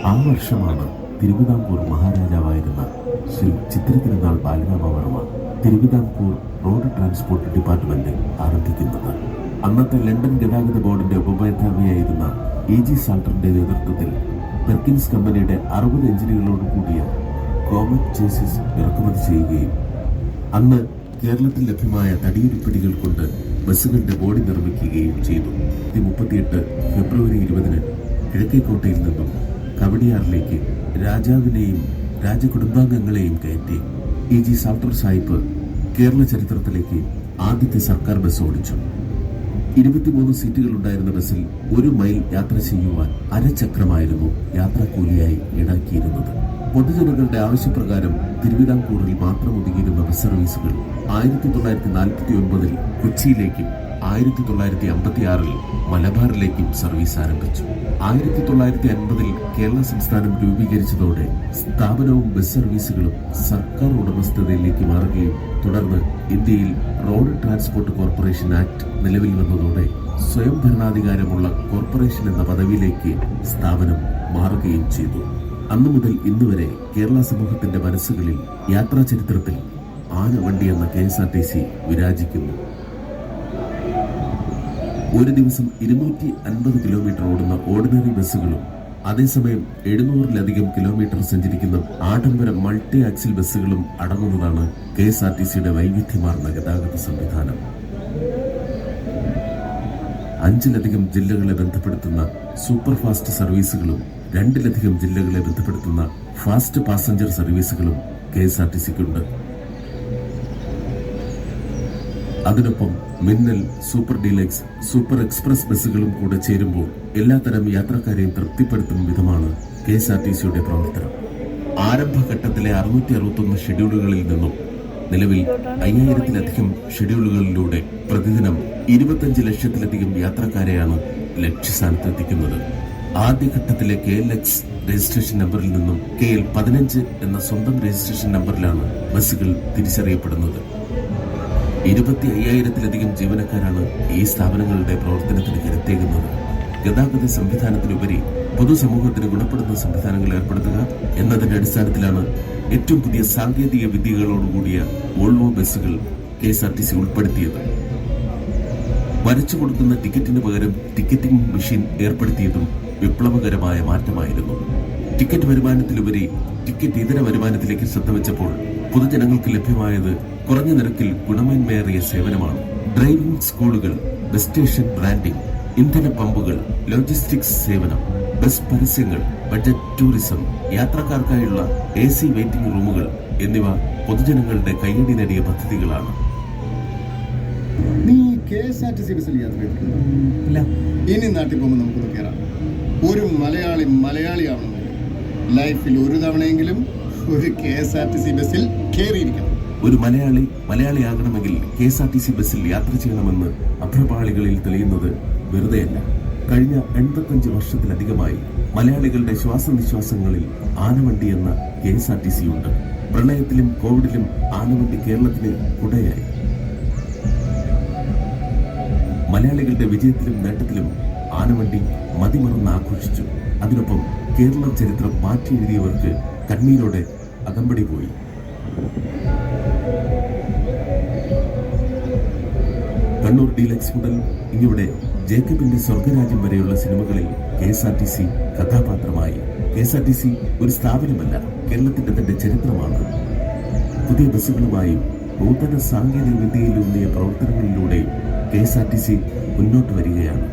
ആ വർഷമാണ് തിരുവിതാംകൂർ മഹാരാജാവായിരുന്ന Sree Chithira Thirunal Balarama Varma Thiruvithamkoor road transport department ആരംഭിക്കുന്നത്. അന്നത്തെ ലണ്ടൻ ഗതാഗത ബോർഡിന്റെ ഉപമേധാവിയായിരുന്ന EG സാൾട്ടറിന്റെ നേതൃത്വത്തിൽ പെർക്കിൻസ് കമ്പനിയുടെ 60 എഞ്ചിനുകളോട് കൂടിയ കോമറ്റ് ചേസിസ് ഇറക്കുമതി ചെയ്യുകയും അന്ന് കേരളത്തിൽ ലഭ്യമായ തടിയുരുപ്പിടികൾ കൊണ്ട് ബസ്സുകളുടെ ബോഡി നിർമ്മിക്കുകയും ചെയ്തു. 38 ഫെബ്രുവരി 20 കിഴക്കേക്കോട്ടയിൽ നിന്നും കവടിയാറിലേക്ക് രാജാവിനെയും രാജകുടുംബാംഗങ്ങളെയും കയറ്റി EG സാൾട്ടർ സാഹിബ് കേരള ചരിത്രത്തിലേക്ക് ആദ്യത്തെ സർക്കാർ ബസ് ഓടിച്ചു. 23 സീറ്റുകൾ ഉണ്ടായിരുന്ന ബസ്സിൽ 1 മൈൽ യാത്ര ചെയ്യുവാൻ അരചക്രമായിരുന്നു യാത്രാക്കൂലിയായി ഈടാക്കിയിരുന്നത്. പൊതുജനങ്ങളുടെ ആവശ്യപ്രകാരം തിരുവിതാംകൂറിൽ മാത്രം ഒതുങ്ങിയിരുന്ന ബസ് സർവീസുകൾ 1949 കൊച്ചിയിലേക്കും 1956 മലബാറിലേക്കും സർവീസ് ആരംഭിച്ചു. 1950 കേരള സംസ്ഥാനം രൂപീകരിച്ചതോടെ സ്ഥാപനവും ബസ് സർവീസുകളും സർക്കാർ ഉടമസ്ഥതയിലേക്ക് മാറുകയും തുടർന്ന് ഇന്ത്യയിൽ റോഡ് ട്രാൻസ്പോർട്ട് കോർപ്പറേഷൻ ആക്ട് നിലവിൽ വന്നതോടെ സ്വയം ഭരണാധികാരമുള്ള കോർപ്പറേഷൻ എന്ന പദവിയിലേക്ക് സ്ഥാപനം മാറുകയും ചെയ്തു. അന്നു മുതൽ ഇന്നുവരെ കേരള സമൂഹത്തിന്റെ മനസ്സുകളിൽ യാത്രാ ചരിത്രത്തിൽ ആനവണ്ടി എന്ന KSRTC വിരാജിക്കുന്നു. ഒരു ദിവസം 250 കിലോമീറ്റർ ഓടുന്ന ഓർഡിനറി ബസ്സുകളും അതേസമയം 700-ലധികം കിലോമീറ്റർ സഞ്ചരിക്കുന്ന ആഡംബര മൾട്ടി ആക്സിൽ ബസ്സുകളും അടങ്ങുന്നതാണ് KSRTCയുടെ വൈവിധ്യമാർന്ന ഗതാഗത സംവിധാനം. 5-ലധികം ജില്ലകളെ ബന്ധപ്പെടുത്തുന്ന സൂപ്പർ ഫാസ്റ്റ് സർവീസുകളും 2-ലധികം ജില്ലകളെ ബന്ധപ്പെടുത്തുന്ന ഫാസ്റ്റ് പാസഞ്ചർ സർവീസുകളും KSRTCക്കുണ്ട്. അതിനൊപ്പം മിന്നൽ, സൂപ്പർ ഡീലക്സ്, സൂപ്പർ എക്സ്പ്രസ് ബസ്സുകളും കൂടെ ചേരുമ്പോൾ എല്ലാത്തരം യാത്രക്കാരെയും തൃപ്തിപ്പെടുത്തും വിധമാണ് KSRTCയുടെ പ്രവർത്തനം. ആരംഭഘട്ടത്തിലെ 661 ഷെഡ്യൂളുകളിൽ നിന്നും നിലവിൽ 5000-ലധികം ഷെഡ്യൂളുകളിലൂടെ പ്രതിദിനം 25 ലക്ഷത്തിലധികം യാത്രക്കാരെയാണ് ലക്ഷ്യസ്ഥാനത്തെത്തിക്കുന്നത്. ആദ്യഘട്ടത്തിലെ KLX രജിസ്ട്രേഷൻ നമ്പറിൽ നിന്നും KL15 എന്ന സ്വന്തം രജിസ്ട്രേഷൻ നമ്പറിലാണ് ബസ്സുകൾ തിരിച്ചറിയപ്പെടുന്നത്. 25,000-ലധികം ജീവനക്കാരാണ് ഈ സ്ഥാപനങ്ങളുടെ പ്രവർത്തനത്തിന് കരുത്തേകുന്നത്. ഗതാഗത സംവിധാനത്തിനുപരി പൊതുസമൂഹത്തിന് ഗുണപ്പെടുന്ന സംവിധാനങ്ങൾ ഏർപ്പെടുത്തുക എന്നതിന്റെ അടിസ്ഥാനത്തിലാണ് ഏറ്റവും പുതിയ സാങ്കേതിക വിദ്യകളോടുകൂടിയ വോൾവോ ബസ്സുകൾ KSRTC ഉൾപ്പെടുത്തിയത്. വരച്ചു കൊടുക്കുന്ന ടിക്കറ്റിന് പകരം ടിക്കറ്റിംഗ് മെഷീൻ ഏർപ്പെടുത്തിയതും വിപ്ലവകരമായ മാറ്റമായിരുന്നു. ടിക്കറ്റ് വരുമാനത്തിലുപരി ടിക്കറ്റ് ഇതര വരുമാനത്തിലേക്ക് ശ്രദ്ധ വെച്ചപ്പോൾ പൊതുജനങ്ങൾക്ക് ലഭ്യമായത് കുറഞ്ഞ നിരക്കിൽ ഗുണമേന്മയേറിയ സേവനമാണ്. ഡ്രൈവിംഗ് സ്കൂളുകൾ, ബസ് സ്റ്റേഷൻ ബ്രാൻഡിംഗ്, ഇന്ധന പമ്പുകൾ, ലോജിസ്റ്റിക്സ് സേവനം, ബസ് പരസ്യങ്ങൾ, ബഡ്ജറ്റ് ടൂറിസം, യാത്രക്കാർക്കായുള്ള AC വെയിറ്റിംഗ് റൂമുകൾ എന്നിവ പൊതുജനങ്ങളുടെ കയ്യടി നേടിയ പദ്ധതികളാണ്. നീ KSRTC ബസ്സിൽ യാത്ര ചെയ്തിട്ടില്ല? ഇനി നാട്ടിൽ പോകുമ്പോൾ നമുക്കൊന്ന് കയറാം. ഒരു മലയാളിയാവണമെങ്കിൽ ലൈഫിൽ ഒരു തവണയെങ്കിലും ഒരു KSRTC ബസ്സിൽ കയറിയിരിക്കണം. ഒരു മലയാളിയാകണമെങ്കിൽ KSRTC ബസ്സിൽ യാത്ര ചെയ്യണമെന്ന് അഭ്രപാളികളിൽ തെളിയുന്നത് വെറുതെയല്ല. കഴിഞ്ഞ 85 വർഷത്തിലധികമായി മലയാളികളുടെ ശ്വാസനിശ്വാസങ്ങളിൽ ആനവണ്ടി എന്ന KSRTC ഉണ്ട്. പ്രളയത്തിലും കോവിഡിലും ആനവണ്ടി കേരളത്തിന് കുടയായി. മലയാളികളുടെ വിജയത്തിലും നേട്ടത്തിലും ആനവണ്ടി മതിമറന്ന് ആഘോഷിച്ചു. അതിനൊപ്പം കേരള ചരിത്രം മാറ്റി എഴുതിയവർക്ക് കണ്ണീരോടെ അകമ്പടി പോയി. കണ്ണൂർ ഡീലക്സ് മുതൽ ഇങ്ങിവിടെ ജേക്കബിന്റെ സ്വർഗരാജ്യം വരെയുള്ള സിനിമകളിൽ KSRTC കഥാപാത്രമായി. KSRTC ഒരു സ്ഥാപനമല്ല, കേരളത്തിന്റെ തന്നെ ചരിത്രമാണ്. പുതിയ ബസ്സുകളുമായും നൂതന സാങ്കേതിക വിദ്യയിലൂന്നിയ പ്രവർത്തനങ്ങളിലൂടെയും KSRTC മുന്നോട്ട് വരികയാണ്.